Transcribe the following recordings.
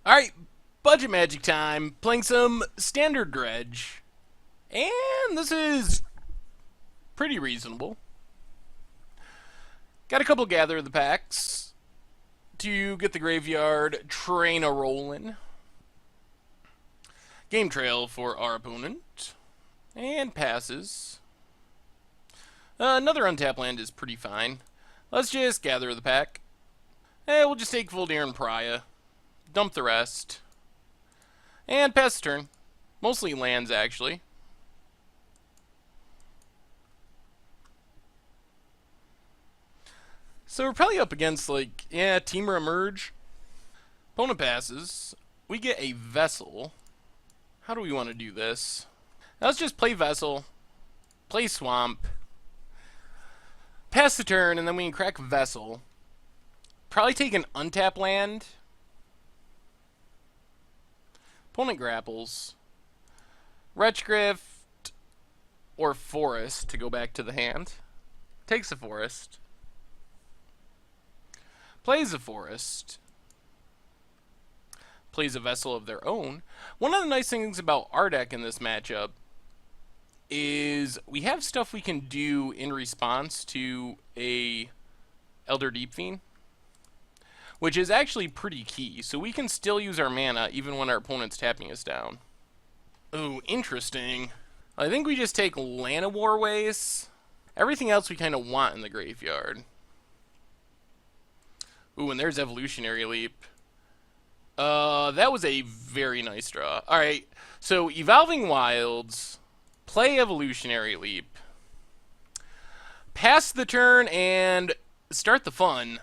Alright, budget magic time. Playing some standard Dredge. And this is pretty reasonable. Got a couple gather the packs to get the graveyard train a rollin'. Game trail for our opponent. And passes. Another untap land is pretty fine. Let's just gather the pack. We'll just take Voldair and Pariah. Dump the rest. And pass the turn. Mostly lands, actually. So we're probably up against, like, Temur Emerge. Opponent passes. We get a Vessel. How do we want to do this? Now let's just play Vessel. Play Swamp. Pass the turn, and then we can crack Vessel. Probably take an untap land. Opponent grapples. Wretchgrift or Forest to go back to the hand. Takes a Forest. Plays a Forest. Plays a Vessel of their own. One of the nice things about our deck in this matchup is we have stuff we can do in response to a Elder Deep Fiend, which is actually pretty key. So we can still use our mana even when our opponent's tapping us down. Ooh, interesting. I think we just take Llanowar Waste. Everything else we kind of want in the graveyard. Ooh, and there's Evolutionary Leap. That was a very nice draw. Alright, so Evolving Wilds, play Evolutionary Leap, pass the turn, and start the fun.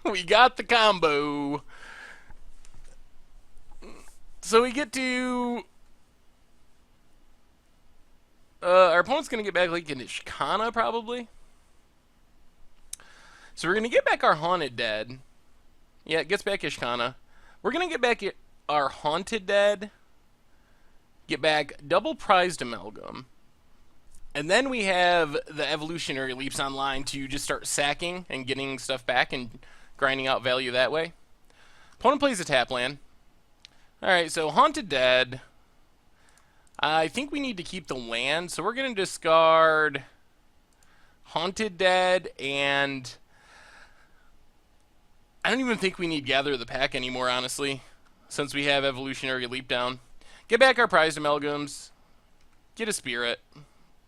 We got the combo. So we get to... our opponent's going to get back like an Ishkana, probably. So we're going to get back our Haunted Dead. Yeah, it gets back Ishkana. We're going to get back our Haunted Dead. Get back double Prized Amalgam. And then we have the Evolutionary Leaps online to just start sacking and getting stuff back and grinding out value that way. Opponent plays a tap land. Alright, so Haunted Dead. I think we need to keep the land, so we're going to discard Haunted Dead, and I don't even think we need Gather the Pack anymore, honestly, since we have Evolutionary Leap down. Get back our Prized Amalgams. Get a Spirit.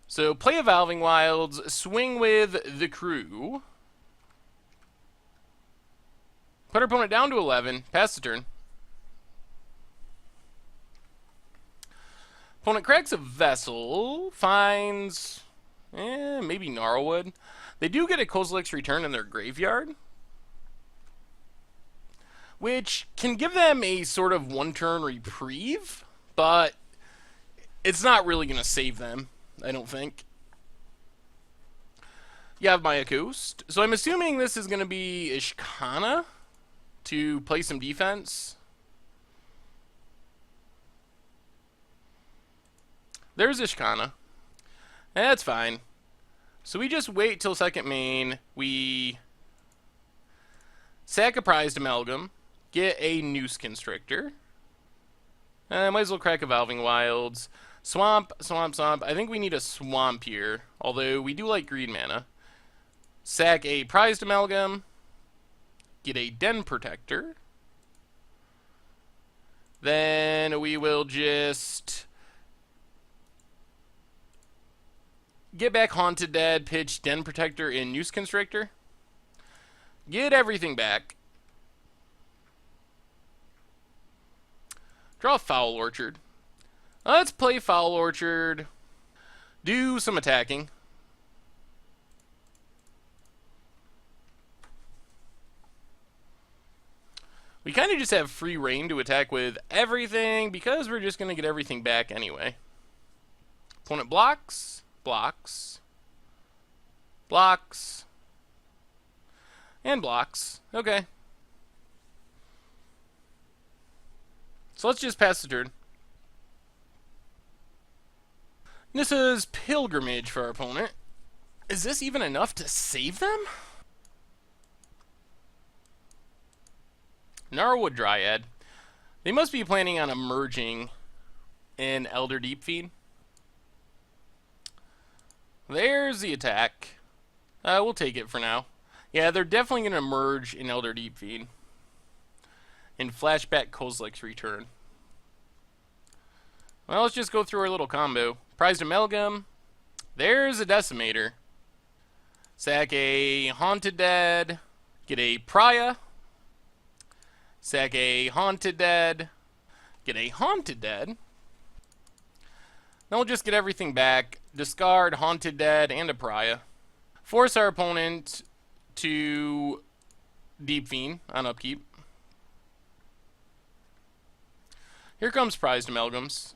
So play Evolving Wilds, swing with the Crew. Put our opponent down to 11, pass the turn. Opponent cracks a Vessel, finds, maybe Gnarlwood. They do get a Kozilek's Return in their graveyard, which can give them a sort of one-turn reprieve, but it's not really going to save them, I don't think. You have Maya Coast. So I'm assuming this is going to be Ishkana to play some defense. There's Ishkana. That's fine. So we just wait till second main. We sack a Prized Amalgam. Get a Noose Constrictor. Might as well crack Evolving Wilds. Swamp, swamp, swamp. I think we need a swamp here. Although we do like green mana. Sack a Prized Amalgam. Get a Den Protector. Then we will just get back Haunted Dead, pitch Den Protector in Noose Constrictor. Get everything back. Draw Foul Orchard. Let's play Foul Orchard. Do some attacking. We kind of just have free reign to attack with everything because we're just going to get everything back anyway. Opponent blocks, blocks, blocks, and blocks. Okay. So let's just pass the turn. This is Pilgrimage for our opponent. Is this even enough to save them? Gnarlwood Dryad. They must be planning on emerging in Elder Deep Fiend. There's the attack. We'll take it for now. Yeah, they're definitely going to emerge in Elder Deep Fiend. In Flashback Kozilek's Return. Well, let's just go through our little combo. Prized Amalgam. There's a Decimator. Sack a Haunted Dead. Get a Pariah. Sack a Haunted Dead. Get a Haunted Dead. Then we'll just get everything back. Discard Haunted Dead and a Pariah. Force our opponent to Deep Fiend on upkeep. Here comes Prized Amalgams.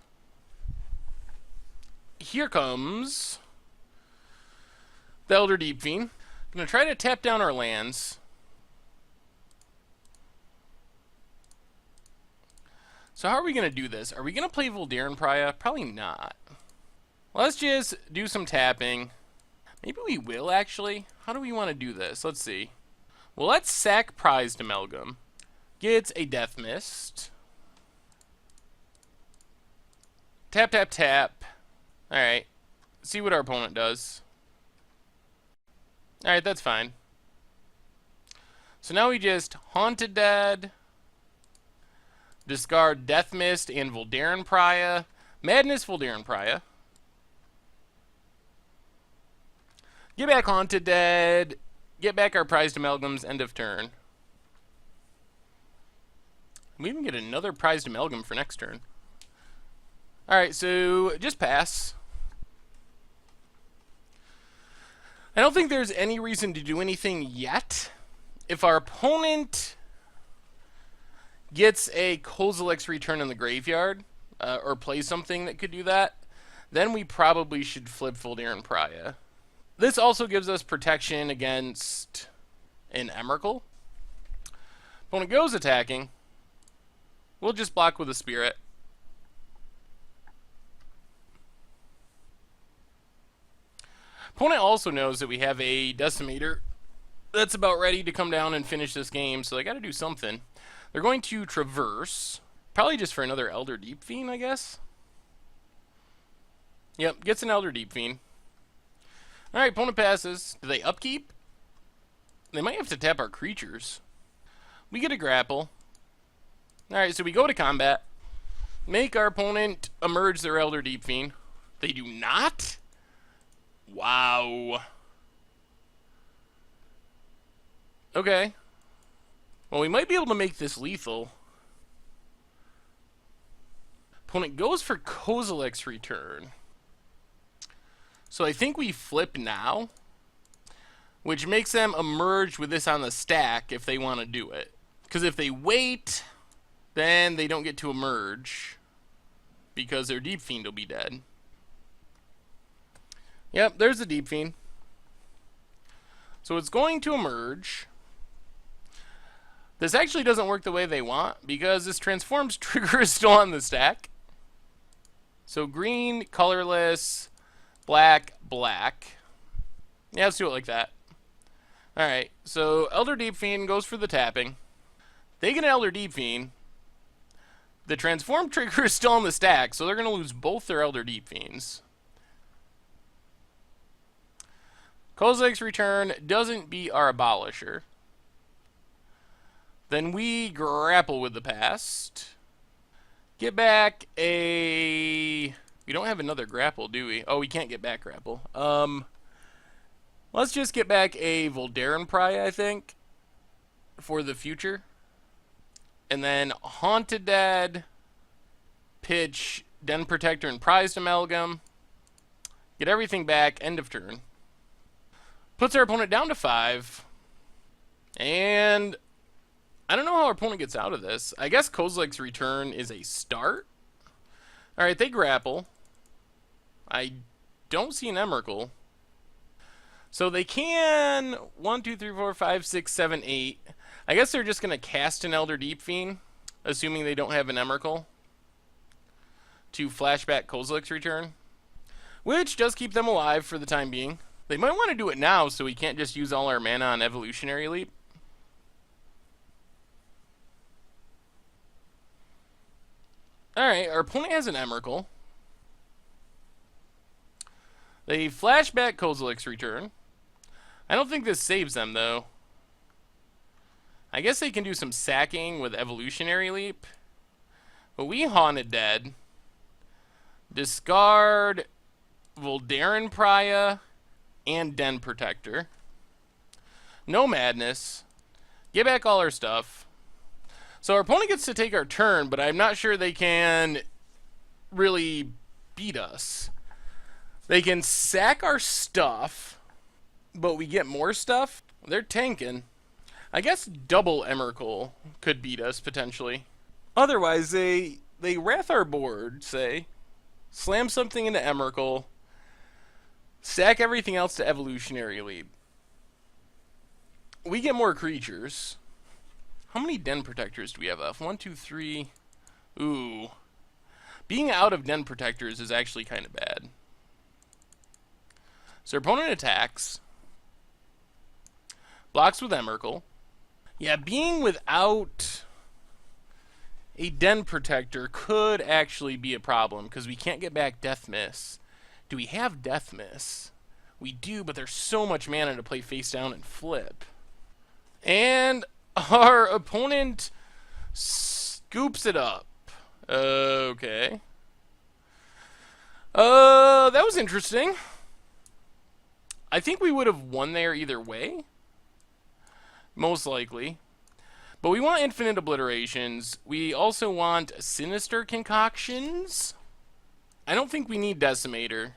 Here comes the Elder Deep Fiend. I'm going to try to tap down our lands. So how are we going to do this? Are we going to play Voldaren Pariah? Probably not. Let's just do some tapping. Maybe we will, actually. How do we want to do this? Let's see. Well, let's sack Prized Amalgam. Gets a Death Mist. Tap, tap, tap. Alright. See what our opponent does. Alright, that's fine. So now we just Haunted Dead. Discard Death Mist and Voldaren Pariah. Madness Voldaren Pariah. Get back Haunted Dead. Get back our Prized Amalgams. End of turn. We even get another Prized Amalgam for next turn. Alright, so just pass. I don't think there's any reason to do anything yet. If our opponent gets a Kozilek's Return in the graveyard, or plays something that could do that, then we probably should flip Voldaren Pariah. This also gives us protection against an Emrakul. Opponent goes attacking. We'll just block with a Spirit. Opponent also knows that we have a Decimator that's about ready to come down and finish this game, so they got to do something. They're going to traverse, probably just for another Elder Deep Fiend, I guess. Yep, gets an Elder Deep Fiend. Alright, opponent passes. Do they upkeep? They might have to tap our creatures. We get a grapple. Alright, so we go to combat. Make our opponent emerge their Elder Deep Fiend. They do not? Wow. Okay. Well, we might be able to make this lethal. Opponent goes for Kozilek's Return. So I think we flip now, which makes them emerge with this on the stack if they want to do it. Because if they wait, then they don't get to emerge because their Deep Fiend will be dead. Yep, there's the Deep Fiend. So it's going to emerge. This actually doesn't work the way they want because this transforms trigger is still on the stack. So green, colorless, black, black. Yeah, let's do it like that. Alright, so Elder Deep Fiend goes for the tapping. They get an Elder Deep Fiend. The transform trigger is still on the stack, so they're going to lose both their Elder Deep Fiends. Kozilek's Return doesn't beat our Abolisher. Then we grapple with the past. Get back a... We don't have another grapple, do we? Oh, we can't get back grapple. Let's just get back a Voldaren Pariah, I think, for the future. And then Haunted Dead, pitch Den Protector and Prized Amalgam. Get everything back, end of turn. Puts our opponent down to 5. And I don't know how our opponent gets out of this. I guess Kozilek's Return is a start. Alright, they grapple. I don't see an Emrakul. So they can 1, 2, 3, 4, 5, 6, 7, 8. I guess they're just going to cast an Elder Deep Fiend, assuming they don't have an Emrakul, to flashback Kozilek's Return, which does keep them alive for the time being. They might want to do it now so we can't just use all our mana on Evolutionary Leap. Alright, our opponent has an Emrakul. They flashback Kozilek's return. I don't think this saves them, though. I guess they can do some sacking with Evolutionary Leap. But we Haunted Dead. Discard Voldaren Pariah and Den Protector. No Madness. Get back all our stuff. So our opponent gets to take our turn, but I'm not sure they can really beat us. They can sack our stuff, but we get more stuff. They're tanking. I guess double Emrakul could beat us, potentially. Otherwise, they wrath our board, say. Slam something into Emrakul. Sack everything else to Evolutionary Leap. We get more creatures. How many Den Protectors do we have left? 1, 2, 3. Ooh. Being out of Den Protectors is actually kind of bad. So our opponent attacks. Blocks with Emrakul. Yeah, being without a Den Protector could actually be a problem, because we can't get back Death Miss. Do we have Death Miss? We do, but there's so much mana to play face down and flip. And our opponent scoops it up. Okay. That was interesting. I think we would have won there either way. Most likely. But we want infinite obliterations. We also want sinister concoctions. I don't think we need Decimator.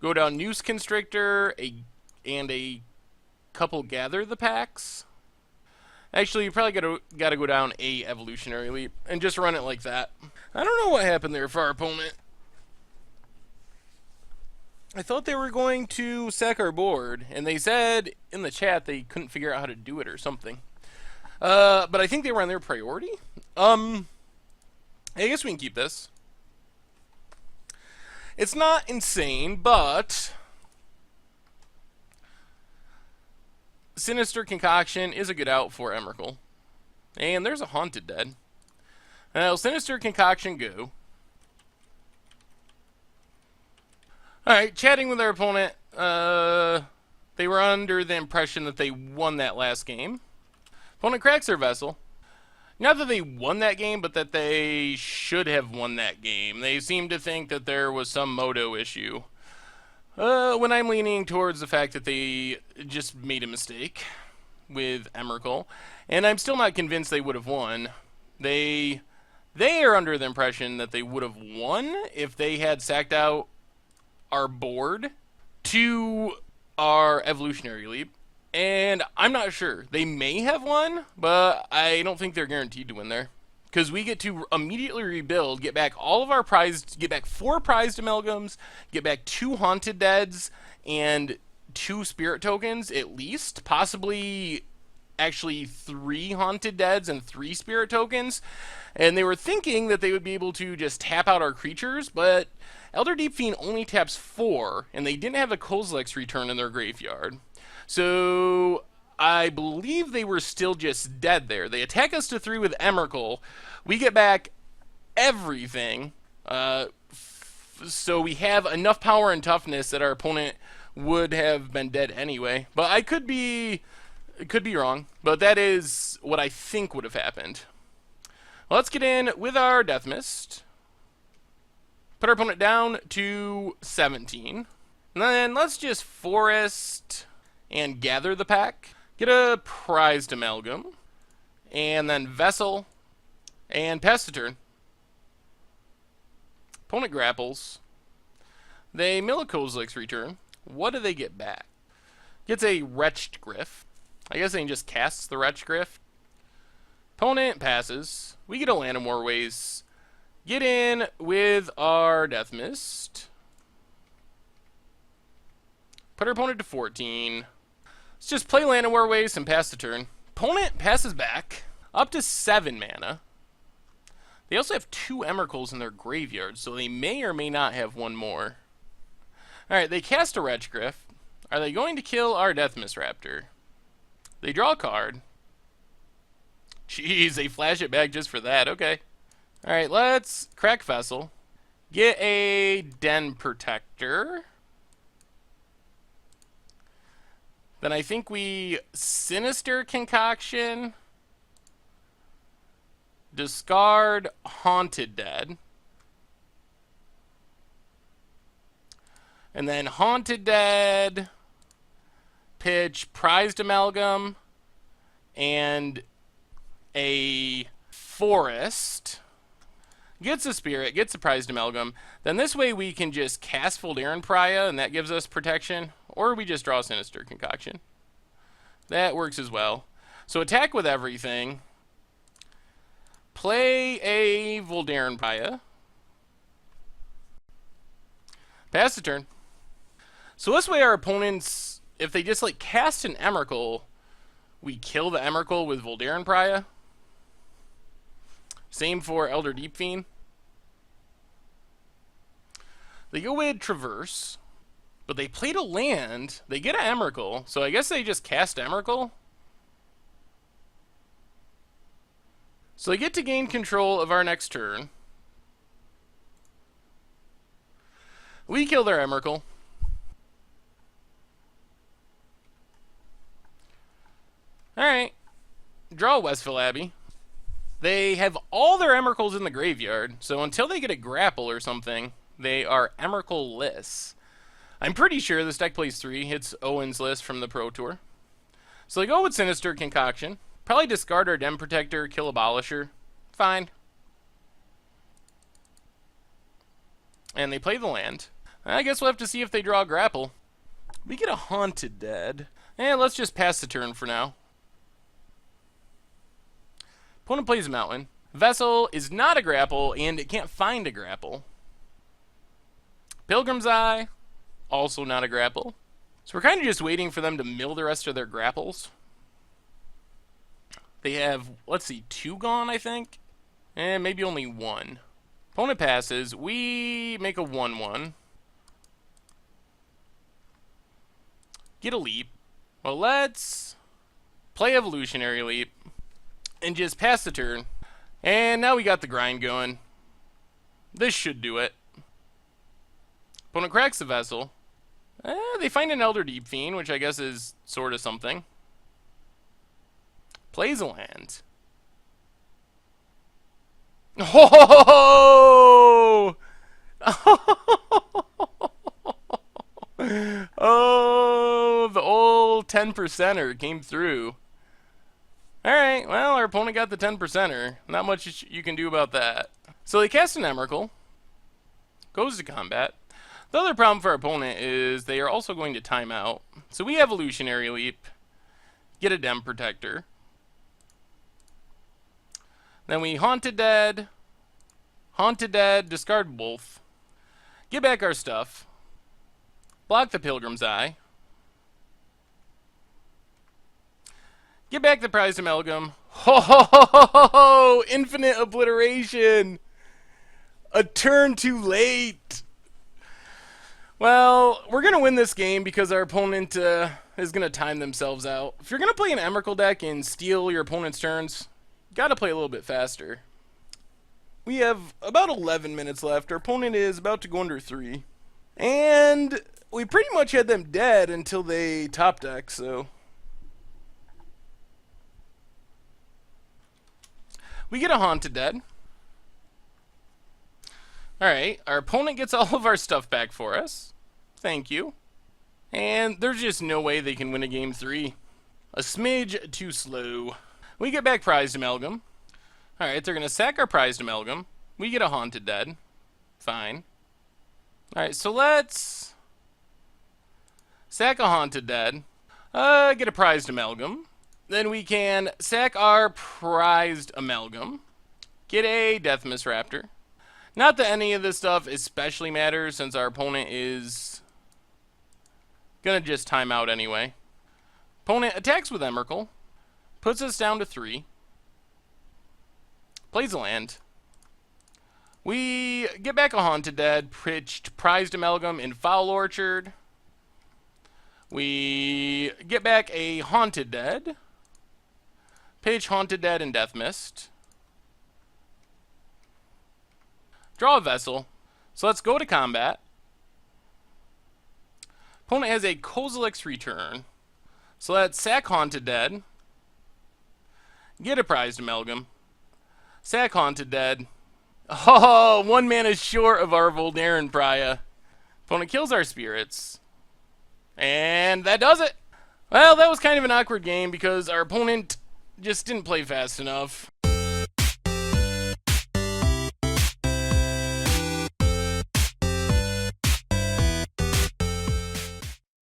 Go down Noose Constrictor and a couple Gather the Packs. Actually, you probably gotta go down a Evolutionary Leap and just run it like that. I don't know what happened there for our opponent. I thought they were going to sack our board, and they said in the chat they couldn't figure out how to do it or something. But I think they were on their priority. I guess we can keep this. It's not insane, but Sinister Concoction is a good out for Emrakul. And there's a Haunted Dead. Now, Sinister Concoction go. Alright, chatting with our opponent. They were under the impression that they won that last game. Opponent cracks their vessel. Not that they won that game, but that they should have won that game. They seem to think that there was some moto issue. When I'm leaning towards the fact that they just made a mistake with Emrakul. And I'm still not convinced they would have won. They are under the impression that they would have won if they had sacked out our board to our Evolutionary Leap. And I'm not sure. They may have won, but I don't think they're guaranteed to win there. Because we get to immediately rebuild, get back all of our prized, get back 4 prized amalgams, get back 2 Haunted Deads, and 2 Spirit Tokens at least. Possibly, actually 3 Haunted Deads and 3 Spirit Tokens. And they were thinking that they would be able to just tap out our creatures, but Elder Deep Fiend only taps 4, and they didn't have a Kozilek's return in their graveyard. So I believe they were still just dead there. They attack us to 3 with Emrakul. We get back everything. So we have enough power and toughness that our opponent would have been dead anyway. But I could be wrong. But that is what I think would have happened. Let's get in with our Death Mist. Put our opponent down to 17. And then let's just Forest and Gather the Pack. Get a prized amalgam. And then Vessel. And pass the turn. Opponent grapples. They mill a Kozilek's return. What do they get back? Gets a Wretched Griff. I guess they can just cast the Wretched Griff. Opponent passes. We get a Land of More Ways. Get in with our Death Mist. Put our opponent to 14. Let's just play Land of War Waste and pass the turn. Opponent passes back up to 7 mana. They also have 2 Emrakuls in their graveyard, so they may or may not have one more. Alright, they cast a Wretch Griff. Are they going to kill our Death Mist Raptor? They draw a card. Jeez, they flash it back just for that. Okay. Alright, let's crack Vessel. Get a Den Protector. Then I think we Sinister Concoction. Discard Haunted Dead. And then Haunted Dead. Pitch Prized Amalgam. And a Forest. Gets a Spirit, gets a Prized Amalgam. Then this way we can just cast Voldaren Pariah, and that gives us protection. Or we just draw Sinister Concoction. That works as well. So attack with everything. Play a Voldaren Pariah. Pass the turn. So this way our opponents, if they just like cast an Emrakul, we kill the Emrakul with Voldaren Pariah. Same for Elder Deep Fiend. They go with Traverse, but they played a land. They get an Emrakul, so I guess they just cast Emrakul. So they get to gain control of our next turn. We kill their Emrakul. Alright. Draw Westville Abbey. They have all their Emrakuls in the graveyard, so until they get a grapple or something, they are Emrakul-less. I'm pretty sure this deck plays 3. It's Owen's list from the Pro Tour. So they go with Sinister Concoction. Probably discard our Den Protector, kill Abolisher. Fine. And they play the land. I guess we'll have to see if they draw a grapple. We get a Haunted Dead. And let's just pass the turn for now. Opponent plays a Mountain. Vessel is not a grapple, and it can't find a grapple. Pilgrim's Eye, also not a grapple. So we're kind of just waiting for them to mill the rest of their grapples. They have, let's see, 2 gone, I think? And maybe only 1. Opponent passes. We make a 1-1. Get a Leap. Well, let's play Evolutionary Leap. And just pass the turn. And now we got the grind going. This should do it. Opponent cracks the Vessel. They find an Elder Deep Fiend, which I guess is sort of something. Plays a land. Oh! Oh, the old 10%er came through. Alright, well, our opponent got the 10%er. Not much you can do about that. So they cast an Emrakul. Goes to combat. The other problem for our opponent is they are also going to time out. So we Evolutionary Leap. Get a Den Protector. Then we Haunted Dead. Haunted Dead, discard both. Get back our stuff. Block the Pilgrim's Eye. Get back the Prized Amalgam. Ho ho ho ho ho ho! Infinite Obliteration! A turn too late! Well, we're going to win this game because our opponent is going to time themselves out. If you're going to play an Emrakul deck and steal your opponent's turns, you got to play a little bit faster. We have about 11 minutes left. Our opponent is about to go under 3. And we pretty much had them dead until they top deck, so we get a Haunted Dead. Alright, our opponent gets all of our stuff back for us. Thank you. And there's just no way they can win a game 3. A smidge too slow. We get back Prized Amalgam. Alright, they're going to sack our Prized Amalgam. We get a Haunted Dead. Fine. Alright, so let's sack a Haunted Dead. Get a Prized Amalgam. Then we can sack our Prized Amalgam. Get a Death Mist Raptor. Not that any of this stuff especially matters since our opponent is gonna just time out anyway. Opponent attacks with Emrakul. Puts us down to 3. Plays a land. We get back a Haunted Dead, pitched Prized Amalgam in Foul Orchard. We get back a Haunted Dead. Pitch Haunted Dead in Death Mist. Draw a vessel. So let's go to combat. Opponent has a Kozilek's Return. So let's sack Haunted Dead. Get a Prized Amalgam. Sack Haunted Dead. Oh, 1 mana short of our Voldaren Pariah. Opponent kills our spirits. And that does it. Well, that was kind of an awkward game because our opponent just didn't play fast enough.